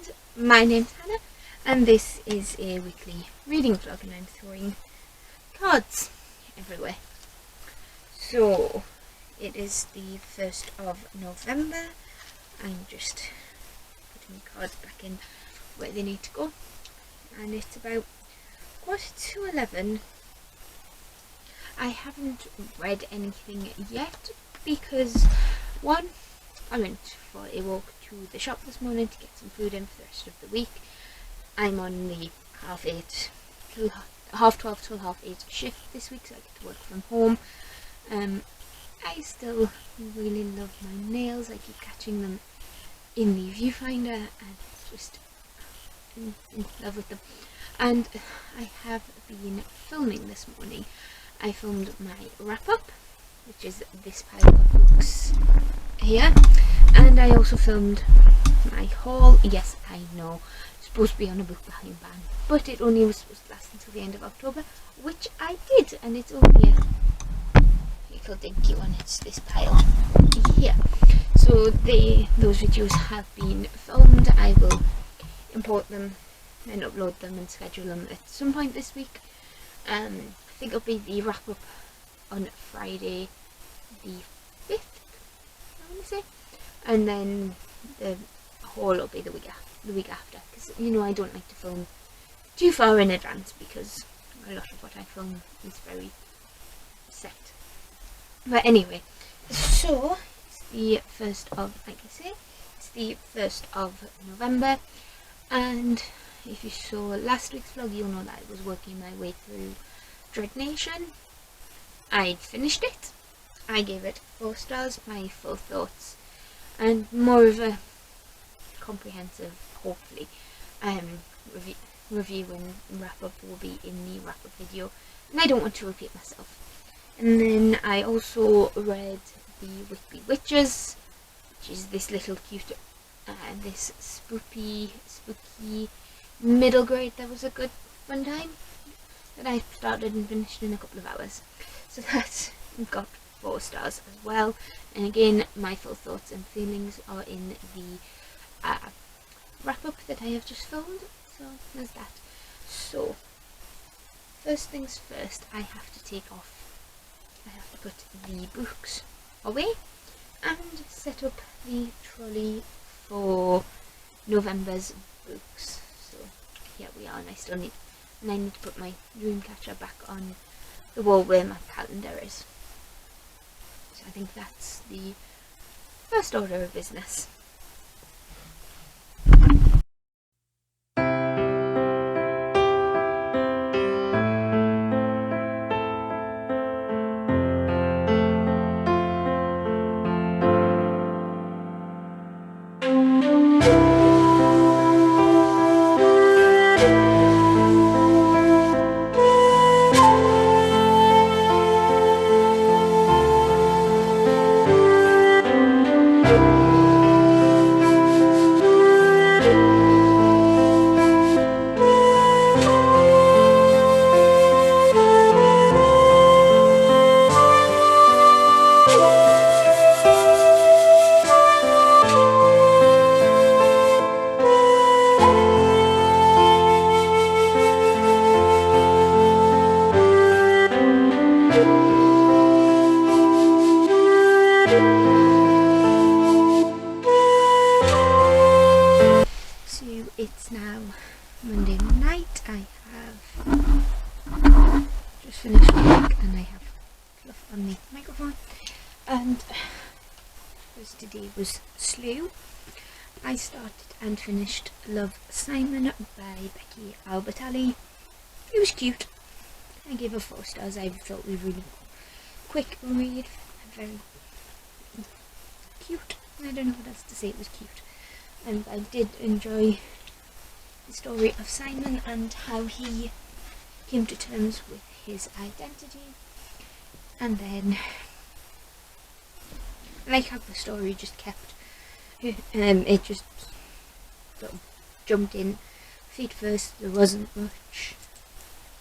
everyone, my name's Hannah and this is a weekly reading vlog and I'm throwing cards everywhere. So it is the 1st of November. I'm just putting cards back in where they need to go and it's about 11:15. I haven't read anything yet because one, I went for a walk to the shop this morning to get some food in for the rest of the week. I'm on the half 12 till half 8 shift this week, so I get to work from home. I still really love my nails. I keep catching them in the viewfinder and just in love with them. And I have been filming this morning. I filmed my wrap up, which is this pile of books here, and I also filmed my haul. Yes, I know, it's supposed to be on a book buying ban, but it only was supposed to last until the end of October, which I did, and it's only a little dinky one. It's this pile here. So those videos have been filmed. I will import them and upload them and schedule them at some point this week. I think it'll be the wrap up on Friday the 5th, I want to say, and then the haul will be the week after, because you know I don't like to film too far in advance because a lot of what I film is very set. But anyway, so it's the 1st of, like I say, it's the 1st of November, and if you saw last week's vlog, you'll know that I was working my way through Dread Nation. I'd finished it. I gave it 4 stars, my full thoughts, and more of a comprehensive, hopefully, review and wrap up will be in the wrap up video, and I don't want to repeat myself. And then I also read the Whitby Witches, which is this little cute, this spooky middle grade that was a good fun time that I started and finished in a couple of hours. So that got 4 stars as well, and again my full thoughts and feelings are in the wrap up that I have just filmed, so there's that. So first things first, I have to put the books away and set up the trolley for November's books. So here we are, and I need to put my Dreamcatcher back on the wall where my calendar is. So I think that's the first order of business. It's now Monday night. I have just finished work and I have fluff on the microphone, and because today was slow, I started and finished Love, Simon by Becky Albertalli. It was cute. I gave it 4 stars. I thought it was really quick read, very cute. I don't know what else to say, it was cute. And I did enjoy the story of Simon and how he came to terms with his identity, and then I like how the story just kept it just sort of jumped in feet first. There wasn't much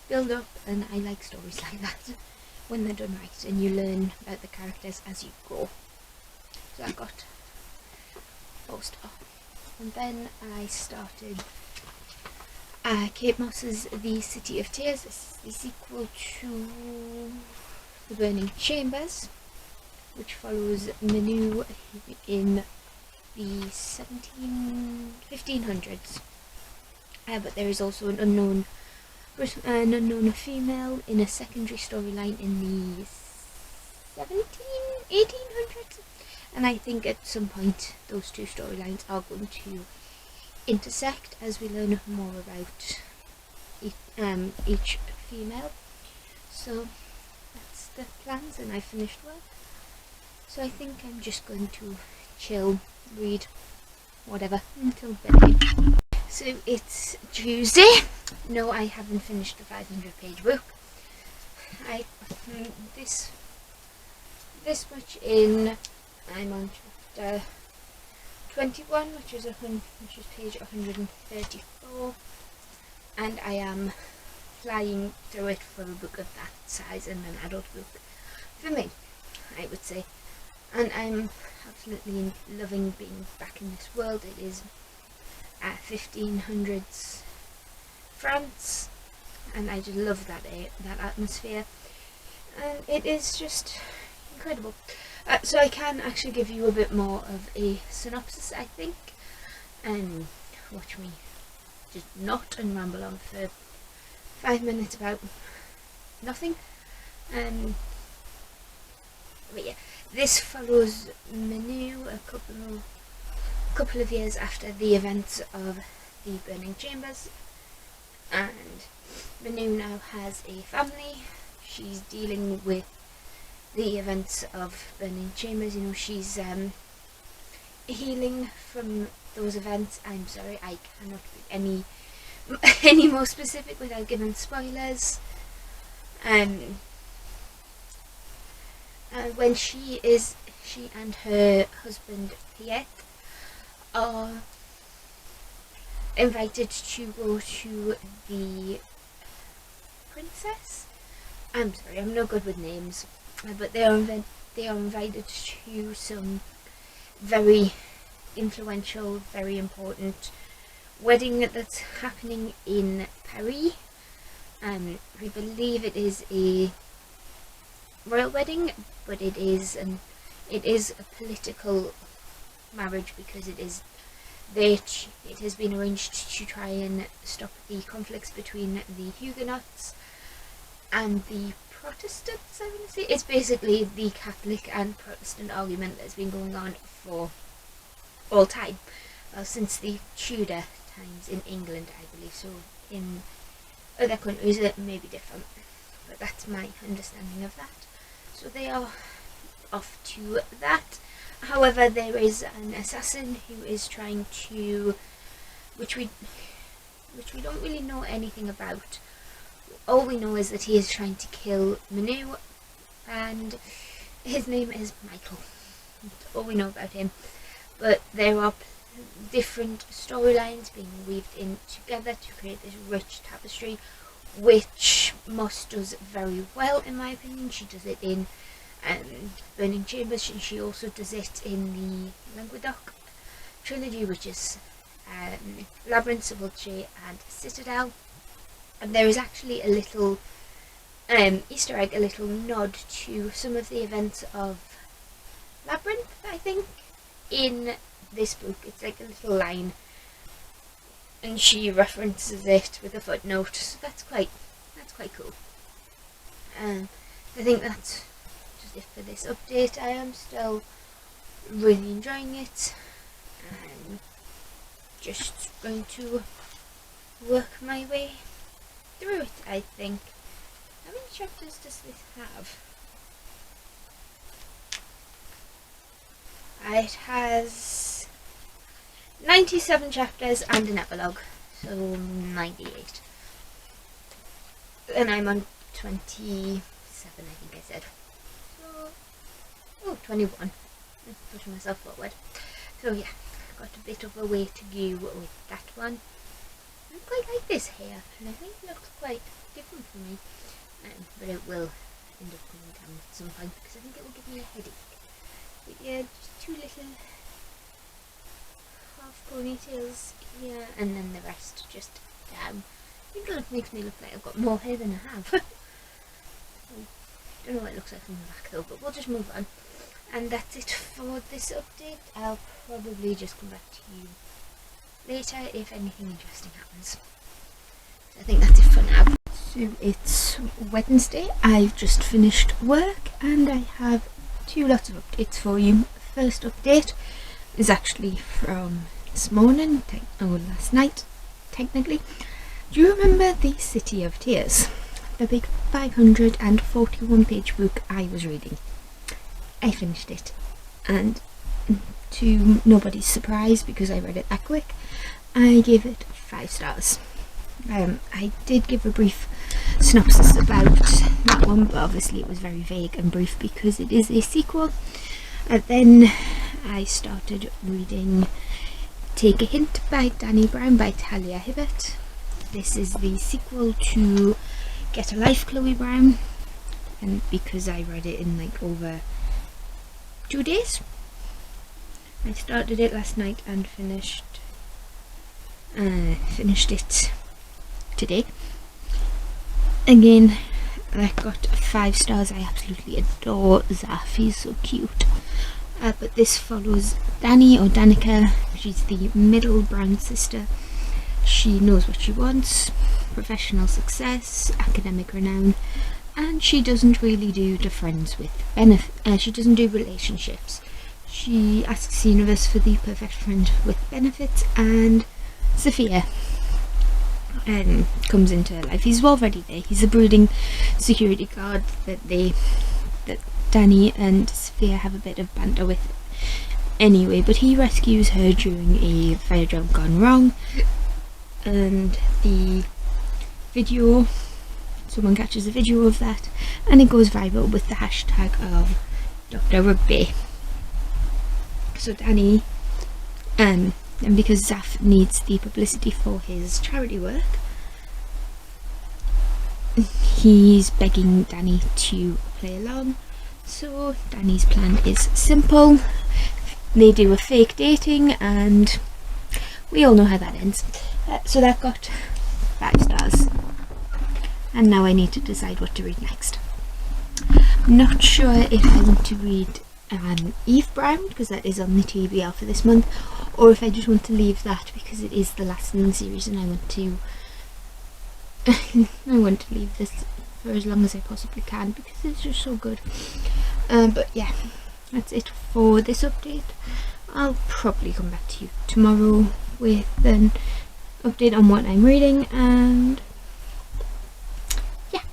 build up, and I like stories like that when they're done right and you learn about the characters as you go. So I got 4 stars. and then I started Kate Moss's The City of Tears. This is the sequel to The Burning Chambers, which follows Manu in the 1500s. But there is also an unknown female in a secondary storyline in the 1800s, and I think at some point those two storylines are going to intersect as we learn more about each female. So that's the plans, and I finished work, so I think I'm just going to chill, read, whatever, until bedtime. So it's Tuesday. No, I haven't finished the 500-page book. This much in, I'm on chapter 21, which is page 134, and I am flying through it for a book of that size and an adult book for me, I would say. And I'm absolutely loving being back in this world. It is 1500s France, and I just love that atmosphere, and it is just incredible. So I can actually give you a bit more of a synopsis, I think, and watch me just not and ramble on for 5 minutes about nothing. But yeah, this follows Manu a couple of years after the events of the Burning Chambers, and Manu now has a family. She's dealing with the events of Burning Chambers. You know, she's healing from those events. I'm sorry, I cannot be any more specific without giving spoilers. When she and her husband Piet are invited to go to the princess. I'm sorry, I'm no good with names, but they are invited to some very influential, very important wedding that's happening in Paris. I believe it is a royal wedding, but it is a political marriage, because it has been arranged to try and stop the conflicts between the Huguenots and the Protestants, I want to say. It's basically the Catholic and Protestant argument that's been going on for all time, since the Tudor times in England, I believe. So in other countries it may be different, but that's my understanding of that. So they are off to that. However, there is an assassin who is trying to, which we don't really know anything about. All we know is that he is trying to kill Manu, and his name is Michael. That's all we know about him. But there are different storylines being weaved in together to create this rich tapestry, which Moss does very well, in my opinion. She does it in Burning Chambers. She also does it in the Languedoc trilogy, which is Labyrinth, Sepulchre and Citadel. And there is actually a little Easter egg, a little nod to some of the events of Labyrinth, I think, in this book. It's like a little line, and she references it with a footnote, so that's quite cool. I think that's just it for this update. I am still really enjoying it. I'm just going to work my way through it, I think. How many chapters does this have? It has 97 chapters and an epilogue, so 98. And I'm on 27, I think I said. So, 21. Pushing myself forward. So yeah, got a bit of a way to go with that one. I quite like this hair, and I think it looks quite different for me. But it will end up coming down at some point, because I think it will give me a headache. But yeah, just two little half ponytails here, and then the rest just down. I think it makes me look like I've got more hair than I have. Don't know what it looks like from the back though, but we'll just move on. And that's it for this update. I'll probably just come back to you later if anything interesting happens. So I think that's it for now. So it's Wednesday. I've just finished work and I have two lots of updates for you. First update is actually from this morning, or last night technically. Do you remember the City of Tears? The big 541 page book I was reading. I finished it, and to nobody's surprise, because I read it that quick, I gave it 5 stars. I did give a brief synopsis about that one, but obviously it was very vague and brief because it is a sequel. Then I started reading Take a Hint by Danny Brown by Talia Hibbert. This is the sequel to Get a Life, Chloe Brown, and because I read it in like over 2 days, I started it last night and finished it today. Again, I got 5 stars. I absolutely adore Zaf, he's so cute. But this follows Danny, or Danica. She's the middle Brown sister. She knows what she wants: professional success, academic renown, and she doesn't really do the friends with she doesn't do relationships. She asks the universe for the perfect friend with benefits, and Sophia comes into her life. He's already there. He's a brooding security guard that Danny and Sophia have a bit of banter with anyway, but he rescues her during a fire drill gone wrong, and the video, someone catches a video of that and it goes viral with the hashtag of Dr. Rugby. So Danny, and because Zaf needs the publicity for his charity work, he's begging Danny to play along. So Danny's plan is simple. They do a fake dating and we all know how that ends. So that got 5 stars. And now I need to decide what to read next. I'm not sure if I want to read Eve Brown, because that is on the TBR for this month, or if I just want to leave that because it is the last in the series and I want to leave this for as long as I possibly can because it's just so good. But yeah, that's it for this update. I'll probably come back to you tomorrow with an update on what I'm reading, and yeah,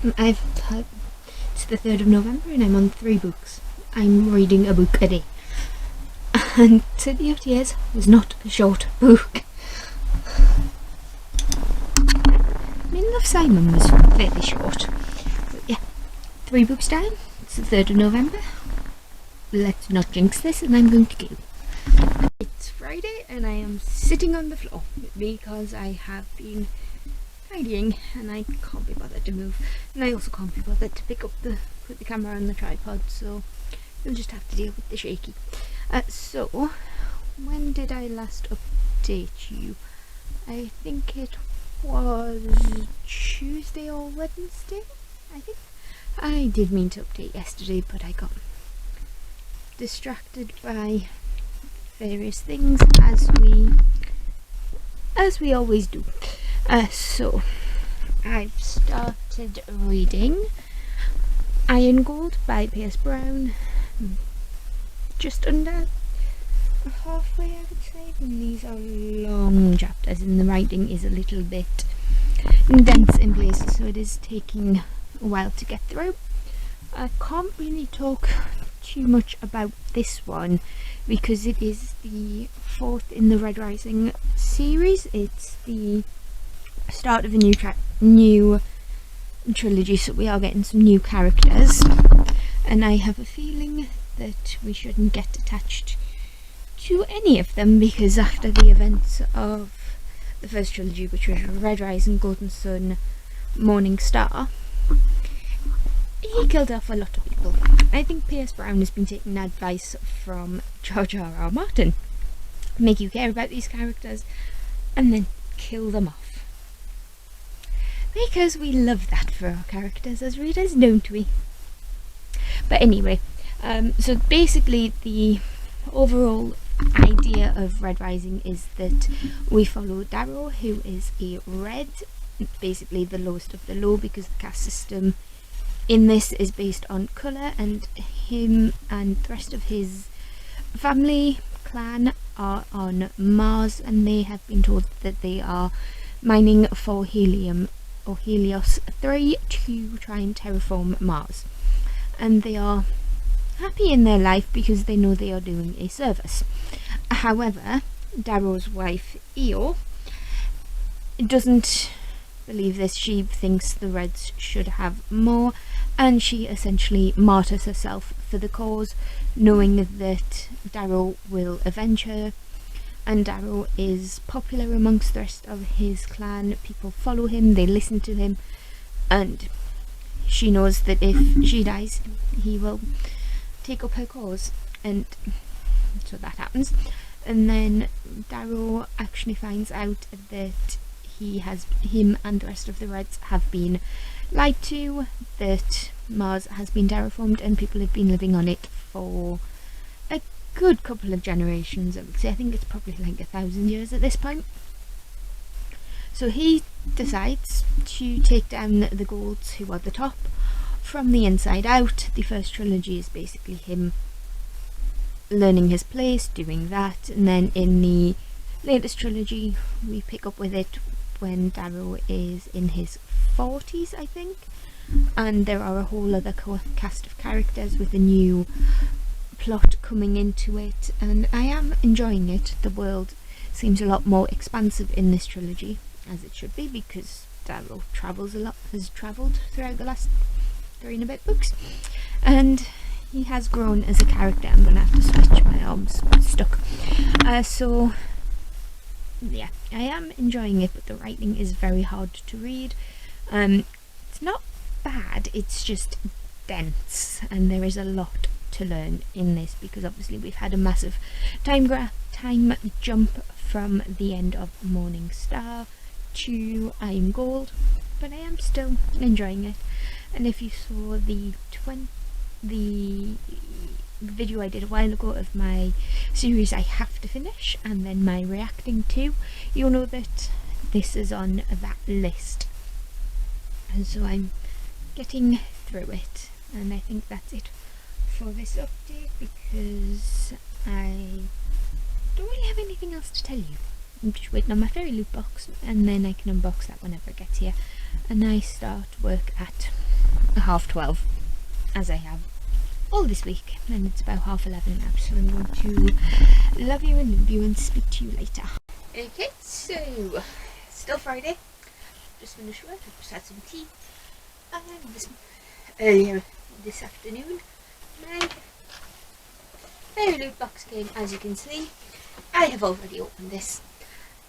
it's the 3rd of November and I'm on 3 books. I'm reading a book a day, and City of Tears was not a short book. I mean, Love, Simon was fairly short, but yeah, 3 books down. It's the 3rd of November. Let's not jinx this, and I'm going to go. It's Friday and I am sitting on the floor because I have been tidying and I can't be bothered to move, and I also can't be bothered to put the camera on the tripod, so you'll just have to deal with the shaky. So when did I last update you? I think it was Tuesday or Wednesday, I think. I did mean to update yesterday, but I got distracted by various things, as we always do. So I've started reading Iron Gold by Pierce Brown. Just under halfway, I would say, and these are long chapters and the writing is a little bit dense in places, so it is taking a while to get through. I can't really talk too much about this one because it is the 4th in the Red Rising series. It's the start of a new trilogy, so we are getting some new characters, and I have a feeling that we shouldn't get attached to any of them because after the events of the first trilogy, which was Red Rising, Golden Sun, Morning Star, he killed off a lot of people. I think Pierce Brown has been taking advice from George R.R. Martin. make you care about these characters, and then kill them off. Because we love that for our characters as readers, don't we? But anyway, so basically the overall idea of Red Rising is that we follow Darrow, who is a red, basically the lowest of the low, because the caste system in this is based on colour, and him and the rest of his family clan are on Mars, and they have been told that they are mining for helium or Helios 3 to try and terraform Mars, and they are happy in their life because they know they are doing a service. However, Darrow's wife Io doesn't believe this. She thinks the Reds should have more, and she essentially martyrs herself for the cause, knowing that Darrow will avenge her. And Darrow is popular amongst the rest of his clan. People follow him, they listen to him, and she knows that if she dies, he will take up her cause. And so that happens. And then Darrow actually finds out that him and the rest of the Reds have been lied to, that Mars has been terraformed and people have been living on it for a good couple of generations. I would say, I think it's probably like 1,000 years at this point. So he decides to take down the Golds, who are the top, from the inside out. The first trilogy is basically him learning his place, doing that, and then in the latest trilogy we pick up with it when Darrow is in his 40s, I think, and there are a whole other cast of characters with a new plot coming into it, and I am enjoying it. The world seems a lot more expansive in this trilogy, as it should be, because Darrow travels a lot, has travelled throughout the last 3 and a bit books, and he has grown as a character. I'm gonna have to switch, my arm's stuck. So yeah, I am enjoying it, but the writing is very hard to read. It's not bad, it's just dense, and there is a lot to learn in this, because obviously we've had a massive time jump from the end of Morning Star to I'm Gold, but I am still enjoying it. And if you saw the video I did a while ago of my series I have to finish, and then my reacting to, you'll know that this is on that list, and so I'm getting through it. And I think that's it for this update, because I don't really have anything else to tell you. I'm just waiting on my fairyloot box, and then I can unbox that whenever it gets here. And I start work at 12:30, as I have all this week, and it's about 11:30 now, so I'm going to love you and leave you and speak to you later. Okay, so still Friday, just finished work, I just had some tea, and earlier this afternoon my fairyloot box came. As you can see, I have already opened this.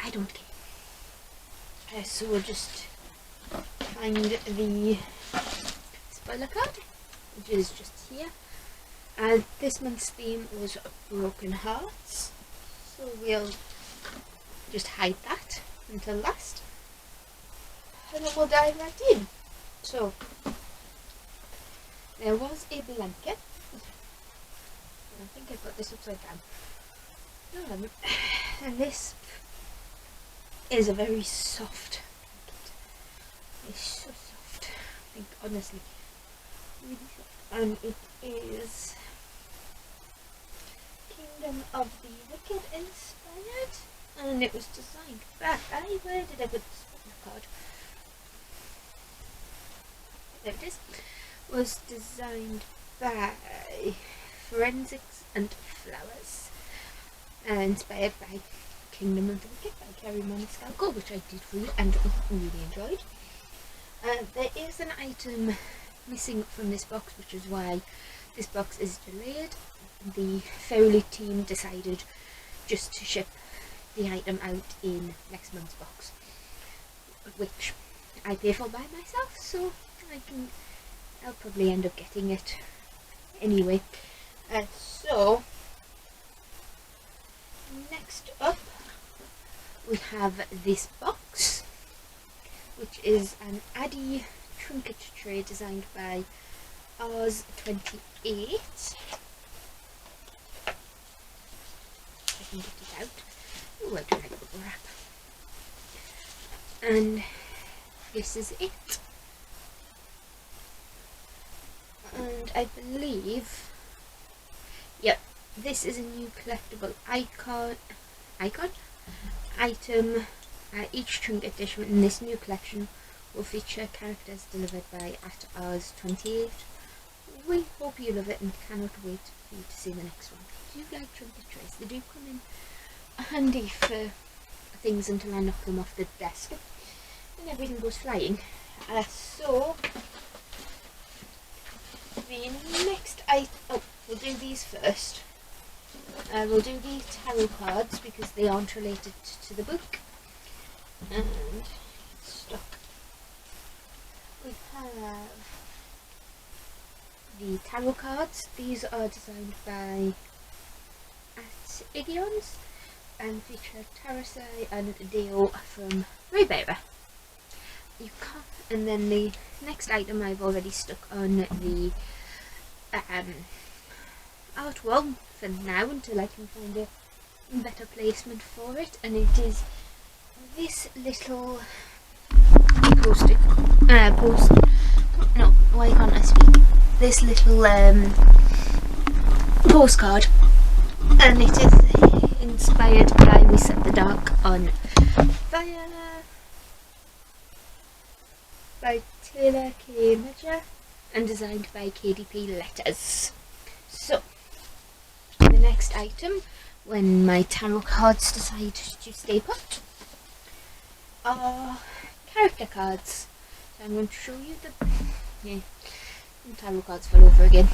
I don't care. So we'll just find the spoiler card, which is just here. This month's theme was Broken Hearts, so we'll just hide that until last, and then we'll dive right in. So there was a blanket. I think I've got this upside down. No, I haven't. And this is a very soft blanket. It's so soft. I think, honestly, really soft. And it is Kingdom of the Wicked inspired, and it was designed by, where did I put the spoiler card? There it is. Was designed by Forensics and Flowers, inspired by Kingdom of the Wicked by Kerry Moniscalco, which I did read and really enjoyed. There is an item missing from this box, which is why this box is delayed. The fairyloot team decided just to ship the item out in next month's box, which I pay for by myself, so I'll probably end up getting it anyway. So Next up, we have this box, which is an Addy trinket tray designed by Oz28. I can get it out. Oh, I don't like bubble wrap. And this is it. And I believe, yep, this is a new collectible item. Each trinket dish in this new collection will feature characters delivered by @Oz28. We hope you love it and cannot wait for you to see the next one. Do you like trinket trays? They do come in handy for things until I knock them off the desk and everything goes flying. So the next we'll do these first. We'll do the tarot cards because they aren't related to the book. And it's stuck. We have the tarot cards. These are designed by @Igions and feature Tarasai and Deo from Raybearer. You can't, and then the next item I've already stuck on the art wall for now until I can find a better placement for it, and it is this little why can't I speak? This little postcard, and it is inspired by We Set the Dark on Fire by Taylor K. Major and designed by KDP Letters. So, the next item, when my tarot cards decide to stay put, are character cards. So I'm going to show you the tarot cards fell over again.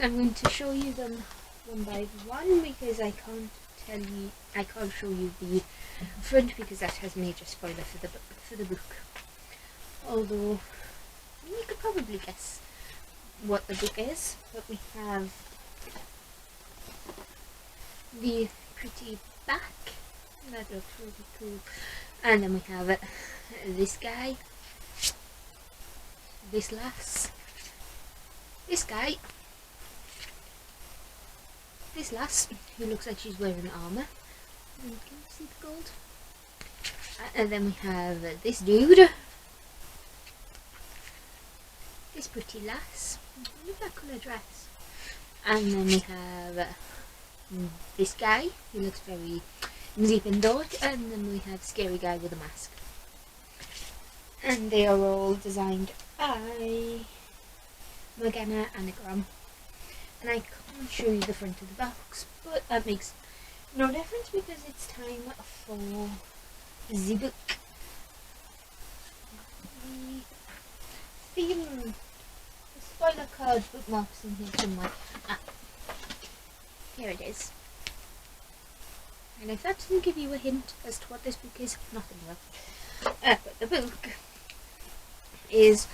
I'm going to show you them one by one because I can't show you the front because that has major spoiler for the book. Although you could probably guess what the book is, but we have the pretty back. That looks really cool. And then we have this guy, this lass, this guy, this lass who looks like she's wearing armour. Can you see the gold? And then we have this dude, this pretty lass. Look at that colour dress. And then we have this guy who looks very deep in thought, and then we have scary guy with a mask. And they are all designed by Morgana Anagram. And I can't show you the front of the box, but that makes no difference because it's time for the book. The theme, the spoiler card bookmarks in here somewhere. Here it is. And if that doesn't give you a hint as to what this book is, nothing will. But the book is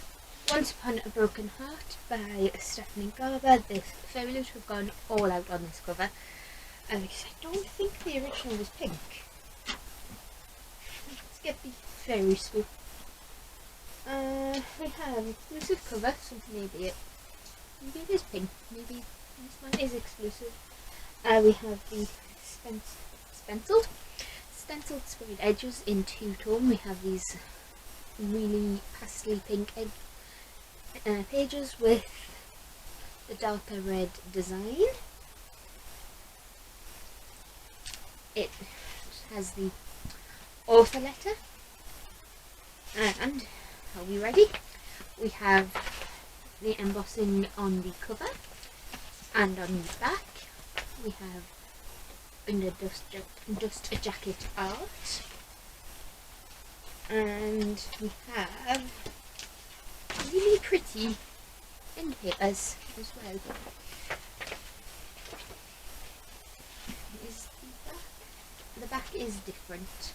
Once Upon a Broken Heart by Stephanie Garber. The fairyloot have gone all out on this cover. Because I don't think the original was pink. Let's get the fairy swoop. We have exclusive cover, so maybe it is pink. Maybe this one is exclusive. We have the stenciled sprayed edges in two-tone. We have these really pastel pink pages with the darker red design. It has the author letter, and are we ready? We have the embossing on the cover and on the back. We have under dust jacket art, and we have really pretty end papers as well. Is the back is different,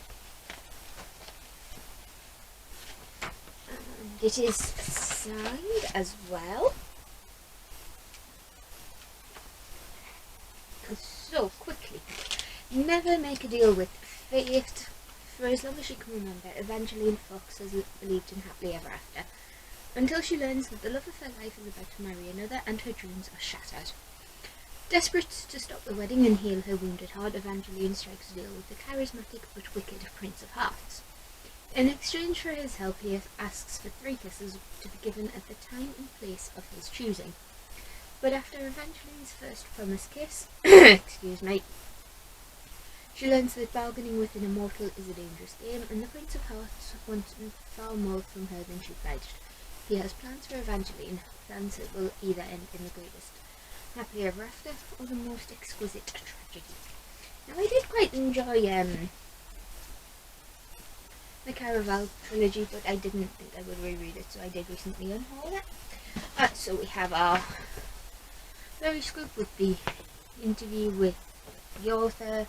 and it is signed as well. So quickly, never make a deal with fate. For as long as she can remember, Evangeline Fox has believed in happily ever after, until she learns that the love of her life is about to marry another and her dreams are shattered. Desperate to stop the wedding and heal her wounded heart, Evangeline strikes a deal with the charismatic but wicked Prince of Hearts. In exchange for his help, he asks for 3 kisses to be given at the time and place of his choosing. But after Evangeline's first promised kiss, excuse me, she learns that bargaining with an immortal is a dangerous game, and the Prince of Hearts wants far more from her than she pledged. He has plans for Evangeline, plans that will either end in the greatest happily ever after or the most exquisite tragedy. Now, I did quite enjoy the Caraval trilogy, but I didn't think I would reread it, so I did recently unhaul it. So we have our very scoop with the interview with the author,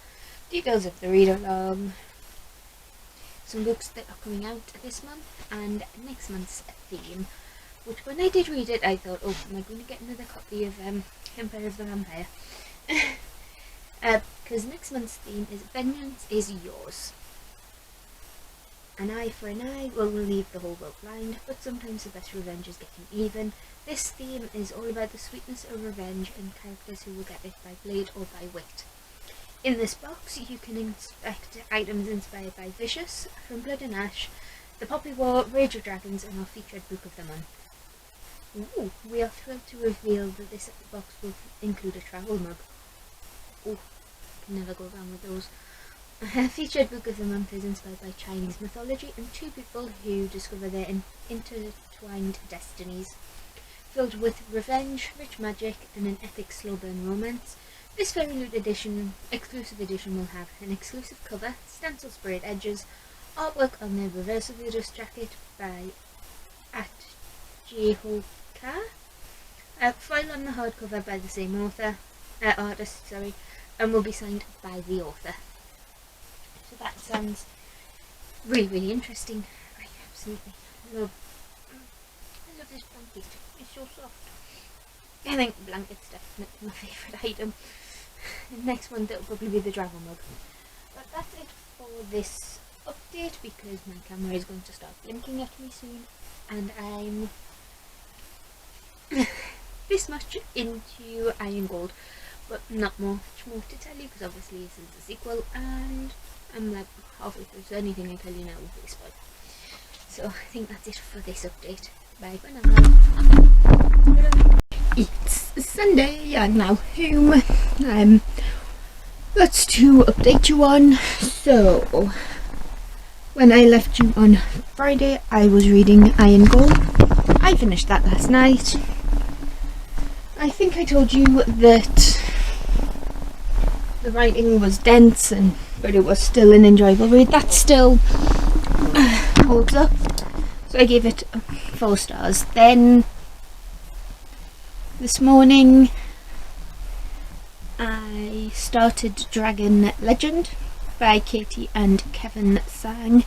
details of the read-along, some books that are coming out this month, and next month's theme, which when I did read it I thought, oh, am I going to get another copy of Empire of the Vampire? Because next month's theme is Vengeance is Yours. An eye for an eye will leave the whole world blind, but sometimes the best revenge is getting even. This theme is all about the sweetness of revenge and characters who will get it by blade or by wit. In this box you can inspect items inspired by Vicious, From Blood and Ash, The Poppy War, Rage of Dragons, and our featured book of the month. Ooh, we are thrilled to reveal that this box will include a travel mug. Oh, can never go wrong with those. Featured book of the month is inspired by Chinese mythology and 2 people who discover their intertwined destinies. Filled with revenge, rich magic, and an epic slow burn romance, this fairyloot exclusive edition will have an exclusive cover, stencil sprayed edges, artwork on the reverse of the dust jacket by Jihoka, foil on the hardcover by the same artist, and will be signed by the author. So that sounds really, really interesting. I absolutely love this blanket. It's so soft. I think blanket's definitely my favourite item. Next month it'll probably be the travel mug. But that's it for this update, because my camera is going to start blinking at me soon, and I'm this much into Iron Gold, but not much more to tell you, because obviously this is a sequel and I'm like halfway through, so anything I tell you now will be a spoiler. So I think that's it for this update. Bye for now. It's Sunday, I'm now home. Lots to update you on. So when I left you on Friday, I was reading Iron Gold. I finished that last night. I think I told you that the writing was dense, but it was still an enjoyable read. That still holds up. So I gave it 4 stars. Then this morning I started Dragon Legend by Katie and Kevin Sang,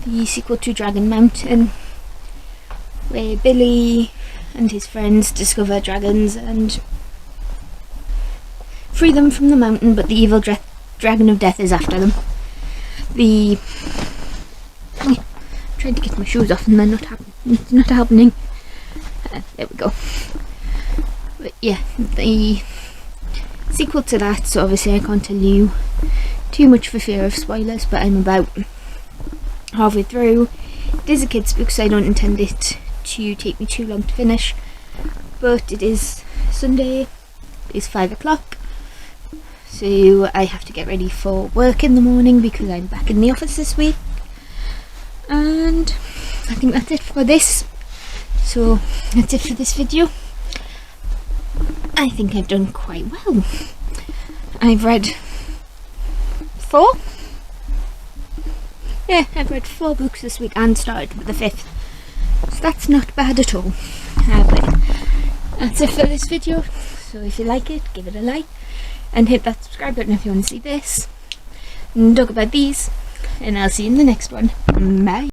the sequel to Dragon Mountain, where Billy and his friends discover dragons and free them from the mountain, but the evil dragon of death is after them. Trying to get my shoes off and they're not happening. There we go. But yeah, the sequel to that, so obviously I can't tell you too much for fear of spoilers, but I'm about halfway through. It is a kids book, so I don't intend it to take me too long to finish, but it is Sunday, it's 5 o'clock, so I have to get ready for work in the morning because I'm back in the office this week. And I think that's it for this. So that's it for this video. I think I've done quite well. I've read 4. Yeah, I've read 4 books this week and started with the 5th. So that's not bad at all. But that's it for this video. So if you like it, give it a like. And hit that subscribe button if you want to see this. And talk about these. And I'll see you in the next one. Bye.